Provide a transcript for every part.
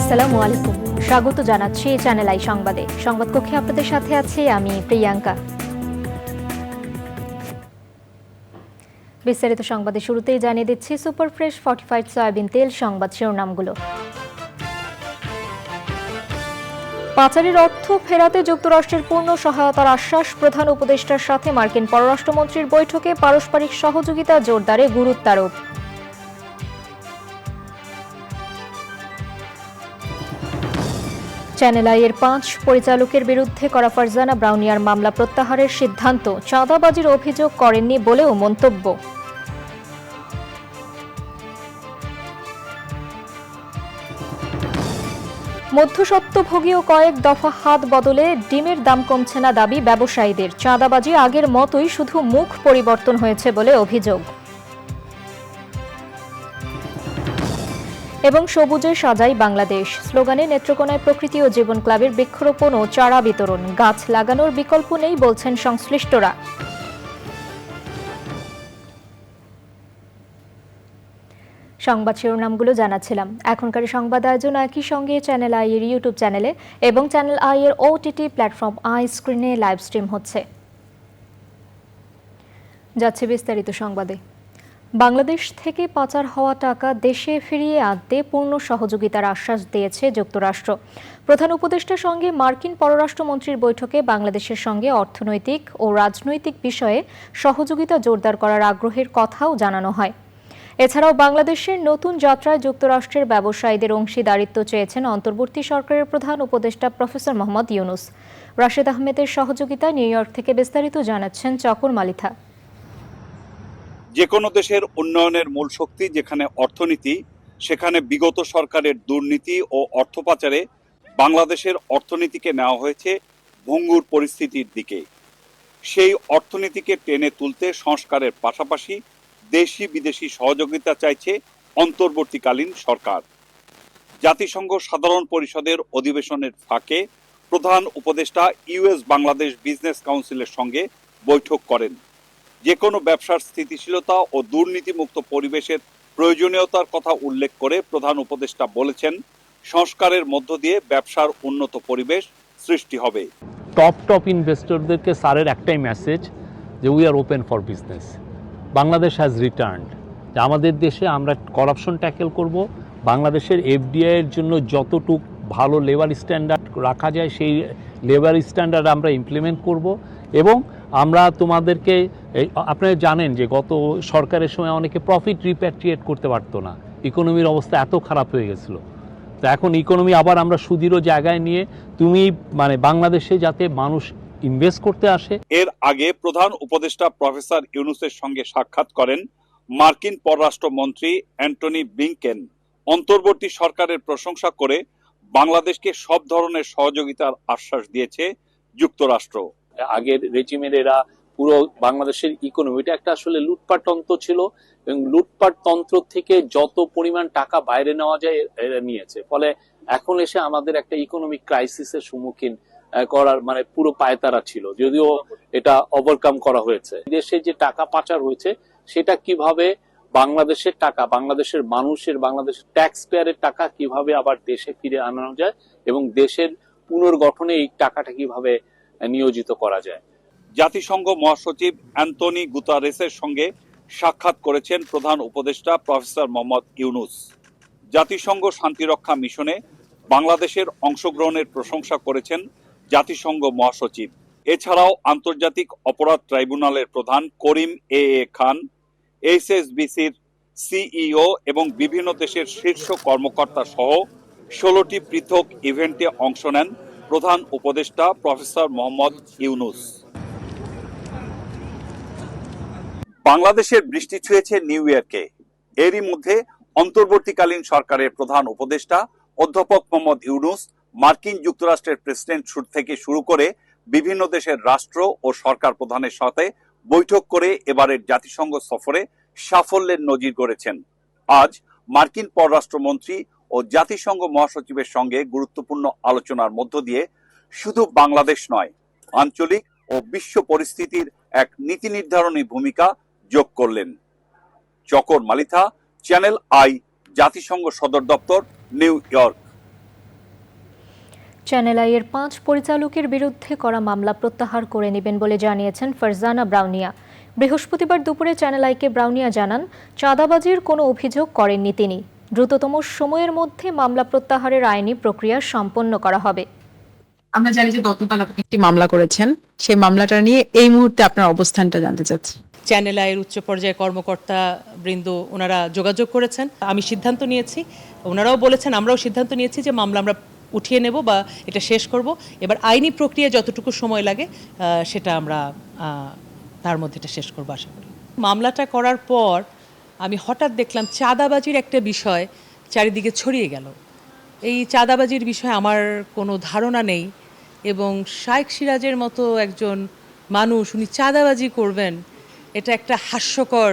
আসসালামু আলাইকুম, স্বাগত জানাচ্ছি চ্যানেল আই সংবাদে। সংবাদ কক্ষে আপনাদের সাথে আছি আমি প্রিয়াঙ্কা। বিস্তারিত সংবাদে শুরুতেই জানিয়ে দিচ্ছি সুপার ফ্রেশ ফর্টিফাইড সয়াবিন তেল সংবাদ শিরোনামগুলো। পাচারের অর্থ ফেরাতে যুক্তরাষ্ট্রের পূর্ণ সহায়তার আশ্বাস প্রধান উপদেষ্টার সাথে মার্কিন পররাষ্ট্রমন্ত্রীর বৈঠকে পারস্পরিক সহযোগিতা জোরদারে গুরুত্বারোপ। চ্যানেল আই এর 5 পরিচালকের বিরুদ্ধে করা ফারজানা ব্রাউনিয়ার মামলা প্রত্যাহারের সিদ্ধান্ত, চাঁদাবাজির অভিযোগ করেননি বলেও মন্তব্য। মধ্যস্বত্বভোগী ও কয়েক দফা হাত বদলে ডিমের দাম কমছে না দাবি ব্যবসায়ীদের। চাঁদাবাজি আগের মতোই, শুধু মুখ পরিবর্তন হয়েছে বলে অভিযোগ। এবং সবুজে সাজাই বাংলাদেশ স্লোগানে নেত্রকোনায় প্রকৃতি ও জীবন ক্লাবের বৃক্ষরোপণ ও চারা বিতরণ। গাছ লাগানোর বিকল্প নেই বলছেন সংশ্লিষ্টরা। সংবাদ শিরোনামগুলো জানাচ্ছিলাম। এখনকার সংবাদ আয়োজন একই সঙ্গে চ্যানেল আই এর ইউটিউব চ্যানেলে এবং চ্যানেল আই এর ওটিটি প্ল্যাটফর্ম আই স্ক্রিনে লাইভ স্ট্রিম হচ্ছে। যাচ্ছে বিস্তারিত সংবাদে। বাংলাদেশ থেকে পাচার হওয়া টাকা দেশে ফিরিয়ে আনতে পূর্ণ সহযোগিতার আশ্বাস দিয়েছে যুক্তরাষ্ট্র। প্রধান উপদেষ্টার সঙ্গে মার্কিন পররাষ্ট্রমন্ত্রীর বৈঠকে বাংলাদেশের সঙ্গে অর্থনৈতিক ও রাজনৈতিক বিষয়ে সহযোগিতা জোরদার করার আগ্রহের কথাও জানানো হয়। এছাড়াও বাংলাদেশের নতুন যাত্রায় যুক্তরাষ্ট্রের ব্যবসায়ীদের অংশীদারিত্ব চেয়েছেন অন্তর্বর্তী সরকারের প্রধান উপদেষ্টা প্রফেসর মোহাম্মদ ইউনুস। রাশেদ আহমেদের সহযোগিতায় নিউ ইয়র্ক থেকে বিস্তারিত জানাচ্ছেন চকর মালিথা। যে কোনো দেশের উন্নয়নের মূল শক্তি যেখানে অর্থনীতি, সেখানে বিগত সরকারের দুর্নীতি ও অর্থ পাচারে বাংলাদেশের অর্থনীতিকে নেওয়া হয়েছে ভঙ্গুর পরিস্থিতির দিকে। সেই অর্থনীতিকে টেনে তুলতে সংস্কারের পাশাপাশি দেশি বিদেশি সহযোগিতা চাইছে অন্তর্বর্তীকালীন সরকার। জাতিসংঘ সাধারণ পরিষদের অধিবেশনের ফাঁকে প্রধান উপদেষ্টা ইউএস বাংলাদেশ বিজনেস কাউন্সিলের সঙ্গে বৈঠক করেন। যে কোনো ব্যবসার স্থিতিশীলতা ও দুর্নীতিমুক্ত পরিবেশের প্রয়োজনীয়তার কথা উল্লেখ করে প্রধান উপদেষ্টা বলেছেন, সংস্কারের মধ্য দিয়ে ব্যবসার উন্নত পরিবেশ সৃষ্টি হবে। টপ ইনভেস্টরদেরকে স্যারের একটাই মেসেজ যে we are open for business. Bangladesh has returned. আমাদের দেশে আমরা করাপশন ট্যাকেল করব। বাংলাদেশের এফডিআই এর জন্য যতটুক ভালো লেবার স্ট্যান্ডার্ড রাখা যায় সেই লেবার স্ট্যান্ডার্ড আমরা ইমপ্লিমেন্ট করব। এবং আমরা তোমাদেরকে, আপনারা জানেন যে গত সরকারের সময় অনেকে প্রফিট রিপ্যাট্রিয়েট করতে পারতো না, ইকোনমির অবস্থা এত খারাপ হয়ে গেছিলো। তো এখন ইকোনমি আবার আমরা সুদৃঢ় জায়গায় নিয়ে বাংলাদেশে যাতে মানুষ ইনভেস্ট করতে আসে। এর আগে প্রধান উপদেষ্টা প্রফেসর ইউনুসের সঙ্গে সাক্ষাৎ করেন মার্কিন পররাষ্ট্রমন্ত্রী অ্যান্টনি ব্লিংকেন। অন্তর্বর্তী সরকারের প্রশংসা করে বাংলাদেশকে সব ধরনের সহযোগিতার আশ্বাস দিয়েছে যুক্তরাষ্ট্র। আগের রেজিমের এরা পুরো বাংলাদেশের ইকোনমিটা একটা আসলে লুটপাট তন্ত্র ছিল, এবং লুটপাট তন্ত্র থেকে যত পরিমাণ টাকা বাইরে নেওয়া যায় এরা নিয়েছে। ফলে এখন এসে আমাদের একটা ইকোনমিক ক্রাইসিসের সম্মুখীন করার পুরো পায়তারা ছিল, যদিও এটা ওভারকাম করা হয়েছে। দেশে যে টাকা পাচার হয়েছে সেটা কিভাবে বাংলাদেশের টাকা, বাংলাদেশের মানুষের, বাংলাদেশের ট্যাক্স পেয়ারের টাকা কিভাবে আবার দেশে ফিরে আনানো যায় এবং দেশের পুনর্গঠনে এই টাকাটা কিভাবে নিয়োজিত করা যায়। জাতিসংঘ মহাসচিব অ্যান্টনি গুতারেসের সঙ্গে সাক্ষাৎ করেছেন প্রধান উপদেষ্টা প্রফেসর মোহাম্মদ ইউনুস। জাতিসংঘ শান্তিরক্ষা মিশনে বাংলাদেশের অংশগ্রহণের প্রশংসা করেছেন জাতিসংঘ মহাসচিব। এছাড়াও আন্তর্জাতিক অপরাধ ট্রাইব্যুনালের প্রধান করিম এ খান, এইচএসবিসির সিইও এবং বিভিন্ন দেশের শীর্ষ কর্মকর্তা সহ 16টি পৃথক ইভেন্টে অংশ নেন প্রধান উপদেষ্টা প্রফেসর মোহাম্মদ ইউনুস। বাংলাদেশের বৃষ্টি ছুঁয়েছে নিউ ইয়র্কে। এরই মধ্যে অন্তর্বর্তীকালীন সরকারের প্রধান উপদেষ্টা অধ্যাপক মোহাম্মদ ইউনুস মার্কিন যুক্তরাষ্ট্রের প্রেসিডেন্ট থেকে শুরু করে বিভিন্ন দেশের রাষ্ট্র ও সরকার প্রধানের সাথে বৈঠক করে এবারের জাতিসংঘ সফরে সাফল্যের নজির গড়েছেন। আজ মার্কিন পররাষ্ট্রমন্ত্রী ও জাতিসংঘ মহাসচিবের সঙ্গে গুরুত্বপূর্ণ আলোচনার মধ্য দিয়ে শুধু বাংলাদেশ নয়, আঞ্চলিক ও বিশ্ব পরিস্থিতির এক নীতি নির্ধারণী ভূমিকা যোগ করলেন। চকর মালিথা, চ্যানেল আই, জাতিসংঘ সদর দপ্তর, নিউ ইয়র্ক। চ্যানেল আইয়ের 5 পরিচালকের বিরুদ্ধে করা মামলা প্রত্যাহার করে নেবেন বলে জানিয়েছেন ফারজানা ব্রাউনিয়া। বৃহস্পতিবার দুপুরে চ্যানেল আইকে ব্রাউনিয়া জানান, চাঁদাবাজির কোনো অভিযোগ করেননি তিনি। দ্রুততম সময়ের মধ্যে মামলা প্রত্যাহারের আইনি প্রক্রিয়া সম্পন্ন করা হবে। আমরা জানি যে গতকাল আপনি একটি মামলা করেছেন, সেই মামলাটা নিয়ে এই মুহূর্তে আপনার অবস্থানটা জানতে চাচ্ছি। চ্যানেল আইয়ের উচ্চ পর্যায়ে কর্মকর্তা বৃন্দ ওনারা যোগাযোগ করেছেন, আমি সিদ্ধান্ত নিয়েছি, ওনারাও বলেছেন, আমরাও সিদ্ধান্ত নিয়েছি যে মামলা আমরা উঠিয়ে নেব বা এটা শেষ করব। এবার আইনি প্রক্রিয়া যতটুকু সময় লাগে সেটা আমরা তার মধ্যে এটা শেষ করবো আশা করি। মামলাটা করার পর আমি হঠাৎ দেখলাম চাঁদাবাজির একটা বিষয় চারিদিকে ছড়িয়ে গেল। এই চাঁদাবাজির বিষয়ে আমার কোনো ধারণা নেই এবং শাইখ সিরাজের মতো একজন মানুষ উনি চাঁদাবাজি করবেন, এটা একটা হাস্যকর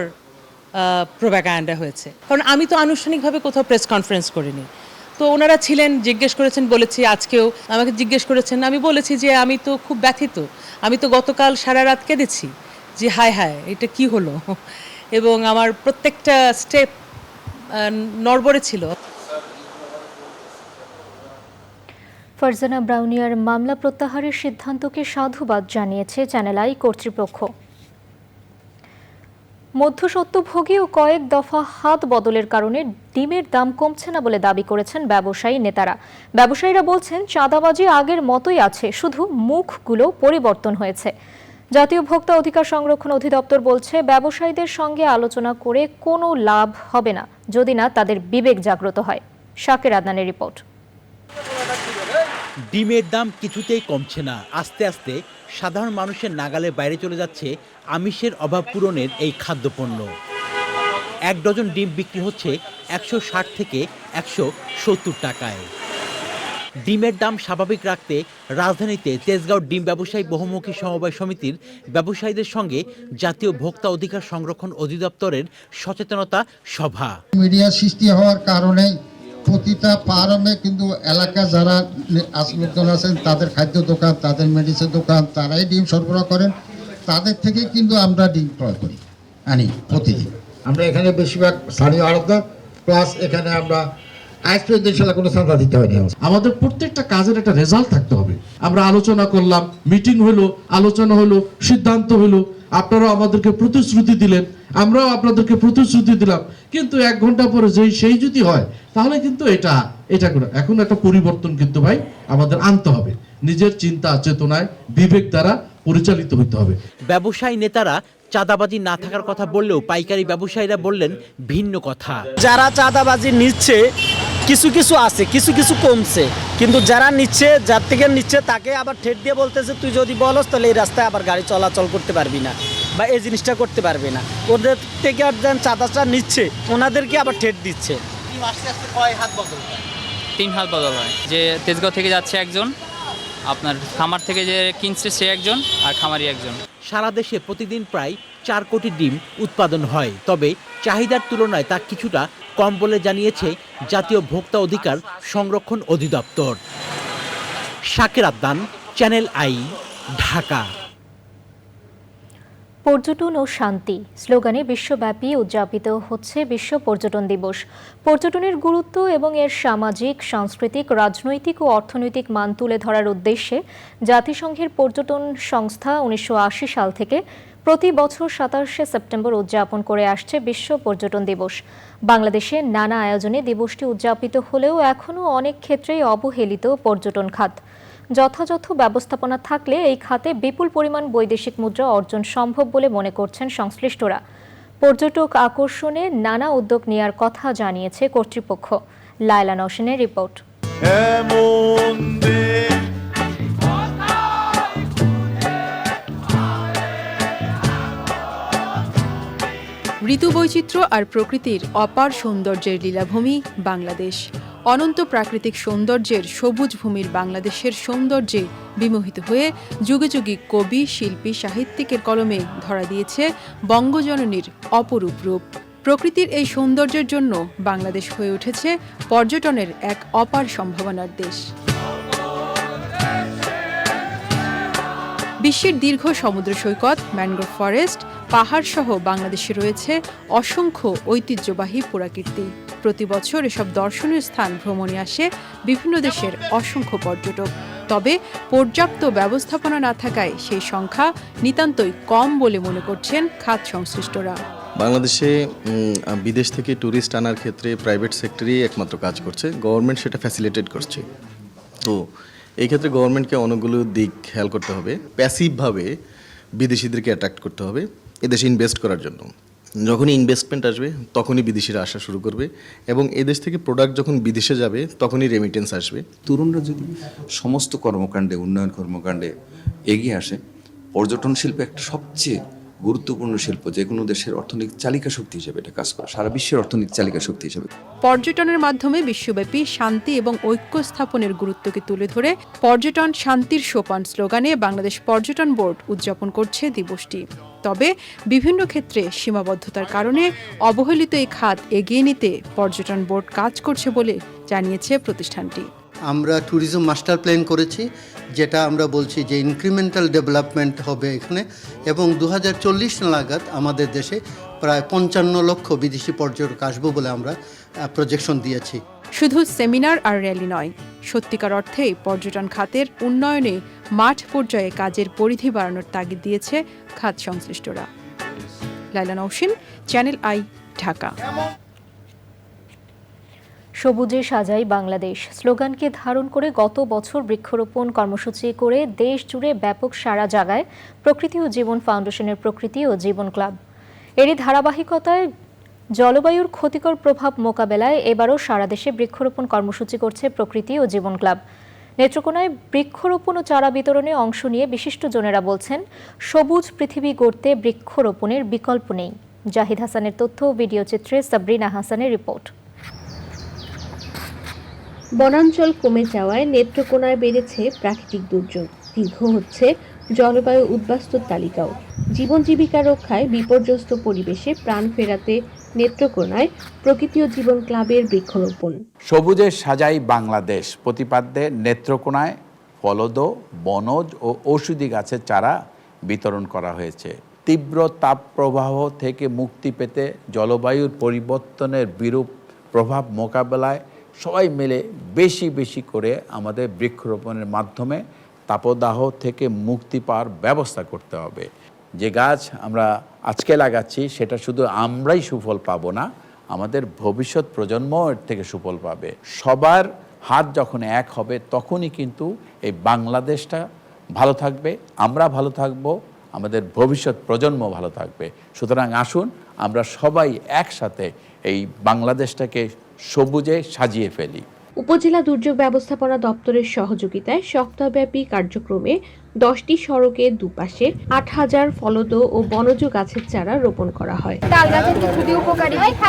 প্রোপাগান্ডা হয়েছে। কারণ আমি তো আনুষ্ঠানিকভাবে কোথাও প্রেস কনফারেন্স করিনি, তো ওনারা ছিলেন, জিজ্ঞেস করেছেন, বলেছি, আজকেও আমাকে জিজ্ঞেস করেছেন, আমি বলেছি যে আমি তো খুব ব্যথিত, আমি তো গতকাল সারা রাত কেঁদেছি যে হায় হায় এটা কি হলো, এবং আমার প্রত্যেকটা স্টেপ নড়বড়ে ছিল। ফারজানা ব্রাউনিয়ার মামলা প্রত্যাহারের সিদ্ধান্তকে সাধুবাদ জানিয়েছে চ্যানেল আই কর্তৃপক্ষ। মধ্যস্বত্বভোগী ও কয়েক দফা হাত বদলের কারণে ডিমের দাম কমছে না বলে দাবি করেছেন ব্যবসায়ী নেতারা। ব্যবসায়ীরা বলছেন, চাঁদাবাজি আগের মতোই আছে, শুধু মুখগুলো পরিবর্তন হয়েছে। জাতীয় ভোক্তা অধিকার সংরক্ষণ অধিদপ্তর বলছে, ব্যবসায়ীদের সঙ্গে আলোচনা করে কোনো লাভ হবে না যদি না তাদের বিবেক জাগ্রত হয়। শাকের আদনানের রিপোর্ট। ডিমের দাম কিছুতেই কমছে না। আস্তে আস্তে সাধারণ মানুষের নাগালের বাইরে চলে যাচ্ছে আমিষের অভাব পূরণের এই খাদ্যপণ্য। 1 ডজন ডিম বিক্রি হচ্ছে 160 থেকে 170 টাকায়। ডিমের দাম স্বাভাবিক রাখতে রাজধানীতে তেজগাঁও ডিম ব্যবসায়ী বহুমুখী সমবায় সমিতির ব্যবসায়ীদের সঙ্গে জাতীয় ভোক্তা অধিকার সংরক্ষণ অধিদপ্তরের সচেতনতা সভা। মিডিয়া সৃষ্টি হওয়ার কারণে প্রতিটা ফার্মে কিন্তু এলাকা যারা লোকজন আছেন, তাদের খাদ্য দোকান, তাদের মেডিসিন দোকান, তারাই ডিম সরবরাহ করেন, তাদের থেকে কিন্তু আমরা ডিম ক্রয় করি, আনি প্রতিদিন। আমরা এখানে বেশিরভাগ স্থানীয় আড়তদার, প্লাস এখানে আমরা কোনো চাঁদা দিতে হয়নি। আমাদের প্রত্যেকটা কাজের একটা রেজাল্ট থাকতে হবে। আমরা আলোচনা করলাম, মিটিং হলো, আলোচনা হলো, সিদ্ধান্ত হলো, আপনারাও আমাদেরকে প্রতিশ্রুতি দিলেন, আমরাও আপনাদেরকে প্রতিশ্রুতি দিলাম, কিন্তু 1 ঘন্টা পরে সেই যদি হয় তাহলে কিন্তু এটা এখন একটা পরিবর্তন কিন্তু ভাই আমাদের আনতে হবে। নিজের চিন্তা চেতনায় বিবেক দ্বারা পরিচালিত হতে হবে। ব্যবসায়ী নেতারা চাঁদাবাজি না থাকার কথা বললেও পাইকারি ব্যবসায়ীরা বললেন ভিন্ন কথা। যারা চাঁদাবাজি নিচ্ছে কিছু কিছু আছে, কিছু কিছু কমছে, কিন্তু যারা নিচ্ছে, যার থেকে নিচ্ছে তাকে আবার ঠেট দিয়ে বলতেছে, তুই যদি বলস তাহলে এই রাস্তায় আবার গাড়ি চলাচল করতে পারবি না বা এই জিনিসটা করতে পারবি না। ওদের থেকে আর যেন চাঁদাটা নিচ্ছে ওনাদেরকে আবার ঠেট দিচ্ছে। 3 হাত বদল হয়, যে তেজগাঁও থেকে যাচ্ছে একজন, আপনার খামার থেকে যে কিনছে সে একজন, আর খামারি একজন। সারা দেশে প্রতিদিন প্রায় 4 কোটি ডিম উৎপাদন হয়, তবে চাহিদার তুলনায় তা কিছুটা কম বলে জানিয়েছে জাতীয় ভোক্তা অধিকার সংরক্ষণ অধিদপ্তর। শাকের আদনান, চ্যানেল আই, ঢাকা। পর্যটন ও শান্তি স্লোগানে বিশ্বব্যাপী উদযাপিত হচ্ছে বিশ্ব পর্যটন দিবস। পর্যটনের গুরুত্ব এবং এর সামাজিক, সাংস্কৃতিক, রাজনৈতিক ও অর্থনৈতিক মান তুলে ধরার উদ্দেশ্যে জাতিসংঘের পর্যটন সংস্থা 1980 সাল থেকে প্রতি বছর 27শে সেপ্টেম্বর উদযাপন করে আসছে বিশ্ব পর্যটন দিবস। বাংলাদেশে নানা আয়োজনে দিবসটি উদযাপিত হলেও এখনও অনেক ক্ষেত্রেই অবহেলিত পর্যটন খাত। যথাযথ ব্যবস্থাপনা থাকলে এই খাতে বিপুল পরিমাণ বৈদেশিক মুদ্রা অর্জন সম্ভব বলে মনে করছেন সংশ্লিষ্টরা। পর্যটক আকর্ষণে নানা উদ্যোগ নেওয়ার কথা জানিয়েছে কর্তৃপক্ষ। লায়লা নওশিনের রিপোর্ট। ঋতু বৈচিত্র্য আর প্রকৃতির অপার সৌন্দর্যের লীলাভূমি বাংলাদেশ। অনন্ত প্রাকৃতিক সৌন্দর্যের সবুজ ভূমির বাংলাদেশের সৌন্দর্যে বিমোহিত হয়ে যুগে যুগে কবি, শিল্পী, সাহিত্যিকের কলমে ধরা দিয়েছে বঙ্গজননীর অপরূপ রূপ। প্রকৃতির এই সৌন্দর্যের জন্য বাংলাদেশ হয়ে উঠেছে পর্যটনের এক অপার সম্ভাবনার দেশ। বিশ্বের দীর্ঘ সমুদ্র সৈকত, ম্যানগ্রোভ ফরেস্ট, পাহাড় সহ বাংলাদেশে রয়েছে অসংখ্য ঐতিহ্যবাহী পুরাকীর্তি। প্রতি বছর এসব দর্শনীয় স্থান ভ্রমণে আসে বিভিন্ন দেশের অসংখ্য পর্যটক। তবে পর্যাপ্ত ব্যবস্থাপনা না থাকায় সেই সংখ্যা নিতান্তই কম বলে মনে করছেন খাত সংশ্লিষ্টরা। বাংলাদেশে বিদেশ থেকে ট্যুরিস্ট আনার ক্ষেত্রে প্রাইভেট সেক্টরই একমাত্র কাজ করছে, গভর্নমেন্ট সেটা ফ্যাসিলিটেট করছে। তো এই ক্ষেত্রে গভর্নমেন্টকে অনেকগুলো দিক খেয়াল করতে হবে। প্যাসিভভাবে বিদেশিদেরকে অ্যাট্রাক্ট করতে হবে এদেশে ইনভেস্ট করার জন্য। যখনই ইনভেস্টমেন্ট আসবে তখনই বিদেশিরা আসা শুরু করবে, এবং এদেশ থেকে প্রোডাক্ট যখন বিদেশে যাবে তখনই রেমিটেন্স আসবে। তরুণরা যদি সমস্ত কর্মকাণ্ডে, উন্নয়ন কর্মকাণ্ডে এগিয়ে আসে, পর্যটন শিল্প একটা সবচেয়ে গুরুত্বপূর্ণ শিল্প, যে কোনো দেশের অর্থনৈতিক চালিকা শক্তি হিসেবে এটা কাজ করে, সারা বিশ্বের অর্থনৈতিক চালিকা শক্তি হিসেবে। পর্যটনের মাধ্যমে বিশ্বব্যাপী শান্তি এবং ঐক্য স্থাপনের গুরুত্বকে তুলে ধরে পর্যটন শান্তির সোপান স্লোগানে বাংলাদেশ পর্যটন বোর্ড উদযাপন করছে দিবসটি। তবে বিভিন্ন ক্ষেত্রে সীমাবদ্ধতার কারণে অবহেলিত এই খাত এগিয়ে নিতে পর্যটন বোর্ড কাজ করছে বলে জানিয়েছে প্রতিষ্ঠানটি। আমরা ট্যুরিজম মাস্টার প্ল্যান করেছি, যেটা আমরা বলছি যে ইনক্রিমেন্টাল ডেভেলপমেন্ট হবে এখানে, এবং 2040 নাগাদ আমাদের দেশে প্রায় 55 লক্ষ বিদেশি পর্যটক আসবে বলে আমরা প্রজেকশন দিয়েছি। শুধু সেমিনার আর র্যালি নয়, সত্যিকার অর্থেই পর্যটন খাতের উন্নয়নে মাঠ পর্যায়ে কাজের পরিধি বাড়ানোর তাগিদ দিয়েছে খাত সংশ্লিষ্টরা। লাইলা নওশিন, চ্যানেল আই, ঢাকা। সবুজে সাজাই বাংলাদেশ স্লোগানকে ধারণ করে গত বছর বৃক্ষরোপণ কর্মসূচি করে দেশ জুড়ে ব্যাপক সাড়া জাগায় প্রকৃতি ও জীবন ফাউন্ডেশনের প্রকৃতি ও জীবন ক্লাব। এরই ধারাবাহিকতায় জলবায়ুর ক্ষতিকর প্রভাব মোকাবেলায় এবারও সারা দেশে বৃক্ষরোপণ কর্মসূচি করছে প্রকৃতি ও জীবন ক্লাব। নেত্রকোনায় বৃক্ষরোপণ ও চারা বিতরণে অংশ নিয়ে বিশিষ্টজনেরা বলছেন, সবুজ পৃথিবী গড়তে বৃক্ষরোপণের বিকল্প নেই। জাহিদ হাসানের তথ্য ও ভিডিও চিত্রে সাবরিনা হাসানের রিপোর্ট। বনাঞ্চল কমে যাওয়ায় নেত্রকোনায় বেড়েছে প্রাকৃতিক দুর্যোগ, দীর্ঘ হচ্ছে জলবায়ু উদ্বাস্তুর তালিকাও। জীবন জীবিকা রক্ষায় বিপর্যস্ত পরিবেশে প্রাণ ফেরাতে নেত্রকোনায় প্রকৃতি ও জীবন ক্লাবের বৃক্ষরোপণ। সবুজে সাজাই বাংলাদেশ প্রতিপাদ্যে নেত্রকোনায় ফলদ, বনজ ও ঔষধি গাছের চারা বিতরণ করা হয়েছে। তীব্র তাপপ্রবাহ থেকে মুক্তি পেতে জলবায়ুর পরিবর্তনের বিরূপ প্রভাব মোকাবেলায় সবাই মিলে বেশি বেশি করে আমাদের বৃক্ষরোপণের মাধ্যমে তাপদাহ থেকে মুক্তি পাওয়ার ব্যবস্থা করতে হবে। যে গাছ আমরা আজকে লাগাচ্ছি সেটা শুধু আমরাই সুফল পাবো না, আমাদের ভবিষ্যৎ প্রজন্ম এর থেকে সুফল পাবে। সবার হাত যখন এক হবে তখনই কিন্তু এই বাংলাদেশটা ভালো থাকবে, আমরা ভালো থাকব, আমাদের ভবিষ্যৎ প্রজন্ম ভালো থাকবে। সুতরাং আসুন আমরা সবাই একসাথে এই বাংলাদেশটাকে সবুজে সাজিয়ে ফেলি। উপজেলা দুর্যোগ ব্যবস্থাপনা দপ্তরের সহযোগিতায় সপ্তাহব্যাপী কার্যক্রমে 10টি সড়কের দুপাশে 8000 ফলদ ও বনজ গাছের চারা রোপণ করা হয়। তাল গাছ একটি খুবই উপকারী বৃক্ষ,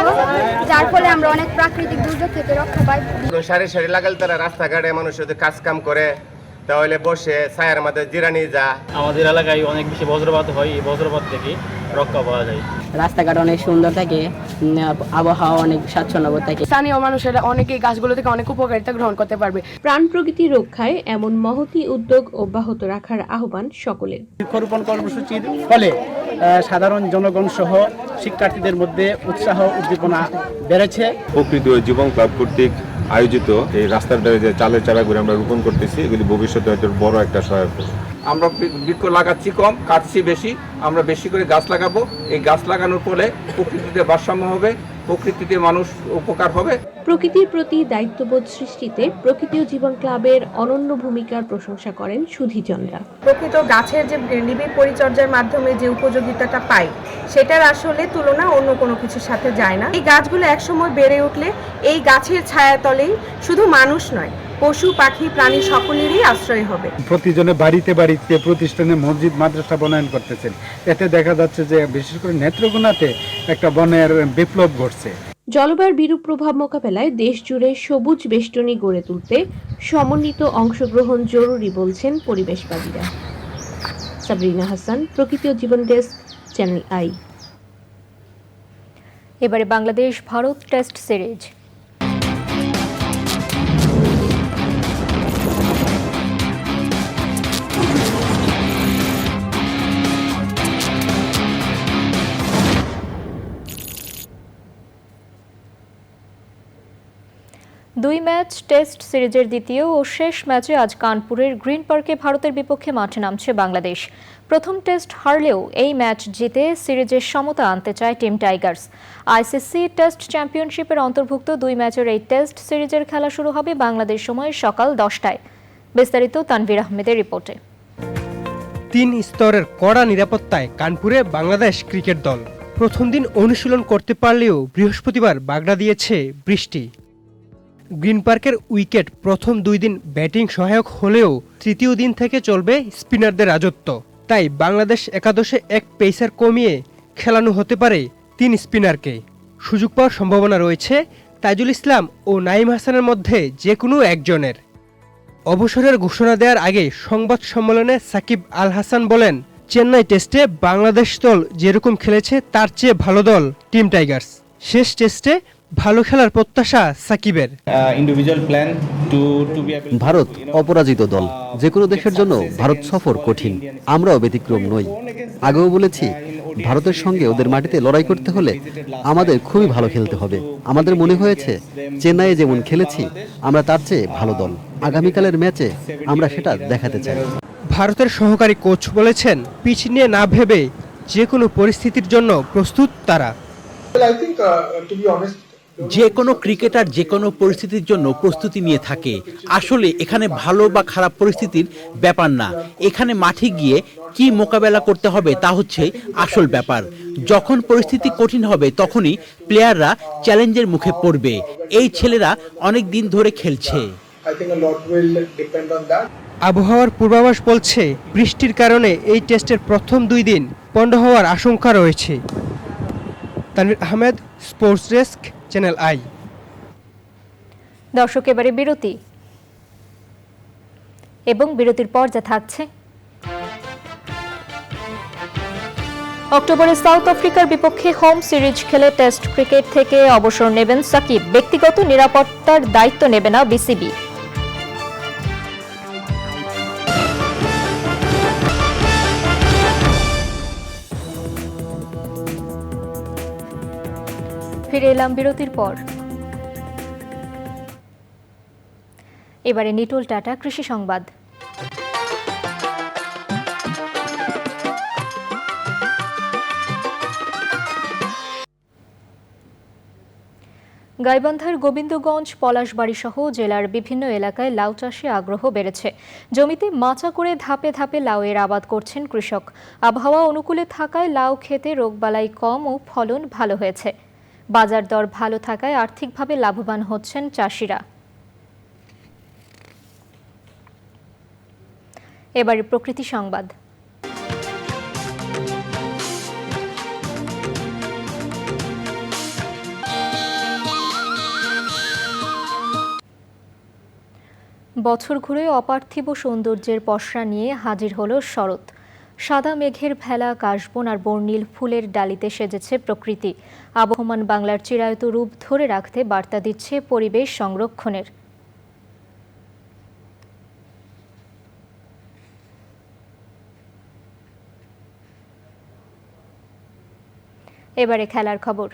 যার ফলে আমরা অনেক প্রাকৃতিক দুর্যোগ থেকে রক্ষা পাই। সারি সারি লাগাল তারা রাস্তাঘাটে মানুষ যদি কাজ কাম করে তাহলে বসে ছায়ার মধ্যে জিরানি যা। আমাদের এলাকায় অনেক বেশি বজ্রপাত হয়, এই বজ্রপাত থেকে রক্ষা পাওয়া যায়। রাস্তাঘাট অনেক সুন্দর থাকে, আবহাওয়া অনেক স্বাচ্ছন্দ্য থাকে। স্থানীয় মানুষেরা অনেকেই গাছগুলো থেকে অনেক উপকারিতা গ্রহণ করতে পারবে। প্রাণ প্রকৃতি রক্ষায় এমন মহতী উদ্যোগ অব্যাহত রাখার আহ্বান সকলের। বৃক্ষরোপণ কর্মসূচির ফলে সাধারণ জনগণ সহ শিক্ষার্থীদের মধ্যে উৎসাহ উদ্দীপনা বেড়েছে। প্রকৃতি ও জীবন ক্লাব কর্তৃক আয়োজিত এই রাস্তার ধারে যে চালের চারাগুলো আমরা রোপণ করতেছি, এগুলি ভবিষ্যতে হয়তো বড় একটা সহায়ক। আমরা বৃক্ষ লাগাচ্ছি কম, কাটছি বেশি। আমরা বেশি করে গাছ লাগাবো। এই গাছ লাগানোর ফলে প্রকৃতিতে ভারসাম্য হবে, প্রকৃতিতে মানুষ উপকার হবে। প্রকৃতির প্রতি দায়িত্ববোধ সৃষ্টিতে প্রকৃতি ও জীবন ক্লাবের অনন্য ভূমিকার প্রশংসা করেন সুধীজনরা। প্রকৃত গাছের যে নিবিড় পরিচর্যার মাধ্যমে যে উপযোগিতাটা পাই, সেটার আসলে তুলনা অন্য কোনো কিছুর সাথে যায় না। এই গাছগুলো একসময় বেড়ে উঠলে এই গাছের ছায়াতলেই শুধু মানুষ নয়, পশু পাখি প্রাণী সকলেরই আশ্রয় হবে। প্রতিজনে বাড়িতে বাড়িতে প্রতিষ্ঠানে মসজিদ মাদ্রাসা বনায়ন করতেছেন, এতে দেখা যাচ্ছে যে বিশেষ করে নেত্রকোনাতে একটা বনের বিপ্লব ঘটছে। জলবায়ুর বিরূপ প্রভাব মোকাবেলায় দেশ জুড়ে সবুজ বেষ্টনী গড়ে তুলতে সমন্বিত অংশগ্রহণ জরুরি বলছেন পরিবেশবাদীরা। সাবরিনা হাসান, প্রকৃতি ও জীবন ডেস্ক, চ্যানেল আই। এবারে Bangladesh Bharat test series. 2 match test সিরিজের দ্বিতীয় ও শেষ ম্যাচে আজ কানপুরের গ্রিন পার্কে ভারতের বিপক্ষে মাঠে নামছে বাংলাদেশ। প্রথম টেস্ট হারলেও এই ম্যাচ জিতে সিরিজের সমতা আনতে চায় টিম টাইগার্স। আইসিসি টেস্ট চ্যাম্পিয়নশিপের অন্তর্ভুক্ত 2 ম্যাচের এই টেস্ট সিরিজের খেলা শুরু হবে বাংলাদেশ সময় সকাল 10টায়। বিস্তারিত তানভীর আহমেদের রিপোর্টে। 3 স্তরের কড়া নিরাপত্তায় কানপুরে বাংলাদেশ ক্রিকেট দল প্রথম দিন অনুশীলন করতে পারলেও বৃহস্পতিবার বাগড়া দিয়েছে বৃষ্টি। গ্রিন পার্কের উইকেট প্রথম 2 দিন ব্যাটিং সহায়ক হলেও তৃতীয় দিন থেকে চলবে স্পিনারদের রাজত্ব। তাই বাংলাদেশ একাদশে এক পেসার কমিয়ে খেলানো হতে পারে 3 স্পিনারকে। সুযোগ পাওয়ার সম্ভাবনা রয়েছে তাইজুল ইসলাম ও নাঈম হাসানের মধ্যে যে কোনো একজনের। অবসরের ঘোষণা দেওয়ার আগে সংবাদ সম্মেলনে সাকিব আল হাসান বলেন, চেন্নাই টেস্টে বাংলাদেশ দল যেরকম খেলেছে তার চেয়ে ভালো দল টিম টাইগার্স। শেষ টেস্টে ভালো খেলার প্রত্যাশা সাকিবের। ভারত অপরাজিত দল, যে কোনো দেশের জন্য ভারত সফর কঠিন, আমরাও ব্যতিক্রম নই। আগেও বলেছি, ভারতের সঙ্গে ওদের মাটিতে লড়াই করতে হলে আমাদের খুবই ভালো খেলতে হবে। আমাদের মনে হয়েছে চেন্নাইয়ে যেমন খেলেছি আমরা তার চেয়ে ভালো দল। আগামীকালের ম্যাচে আমরা সেটা দেখাতে চাই। ভারতের সহকারী কোচ বলেছেন, পিচ নিয়ে না ভেবে যে কোনো পরিস্থিতির জন্য প্রস্তুত তারা। যে কোনো ক্রিকেটার যে কোনো পরিস্থিতির জন্য প্রস্তুতি নিয়ে থাকে। আসলে এখানে ভালো বা খারাপ পরিস্থিতির ব্যাপার না, এখানে মাঠে গিয়ে কি মোকাবেলা করতে হবে তা হচ্ছে আসল ব্যাপার। যখন পরিস্থিতি কঠিন হবে তখনই প্লেয়াররা চ্যালেঞ্জের মুখে পড়বে। এই ছেলেরা অনেক দিন ধরে খেলছে। আবহাওয়ার পূর্বাভাস বলছে বৃষ্টির কারণে এই টেস্টের প্রথম 2 দিন পণ্ড হওয়ার আশঙ্কা রয়েছে। Tanvir Ahmed, sports desk, channel I. দর্শক, এবারে বিরতি এবং বিরতির পর যা থাকছে। অক্টোবরে সাউথ আফ্রিকার বিপক্ষে হোম সিরিজ খেলে টেস্ট ক্রিকেট থেকে অবসর নেবেন সাকিব। ব্যক্তিগত নিরাপত্তার দায়িত্ব নেবে না বিসিবি। ফিরে এলাম বিরতির পর। এবারে নিটোল টাটা কৃষি সংবাদ। গাইবান্ধার গোবিন্দগঞ্জ, পলাশবাড়ি সহ জেলার বিভিন্ন এলাকায় লাউ চাষে আগ্রহ বেড়েছে। জমিতে মাচা করে ধাপে ধাপে লাউয়ের আবাদ করছেন কৃষক। আবহাওয়া অনুকূলে থাকায় লাউ খেতে রোগবালাই কম ও ফলন ভালো হয়েছে। বাজার দর ভালো থাকায় আর্থিকভাবে লাভবান হচ্ছেন চাষিরা। এবারে প্রকৃতি সংবাদ। বছর ঘুরে অপার্থিব সৌন্দর্যের পসরা নিয়ে হাজির হলো শরৎ। সাদা মেঘের ভেলা, কাশবন আর বর্ণিল ফুলের ডালিতে সেজেছে প্রকৃতি। আবহমান বাংলার চিরায়ত রূপ ধরে রাখতে বার্তা দিচ্ছে পরিবেশ সংরক্ষণের। এবারে খেলার খবর।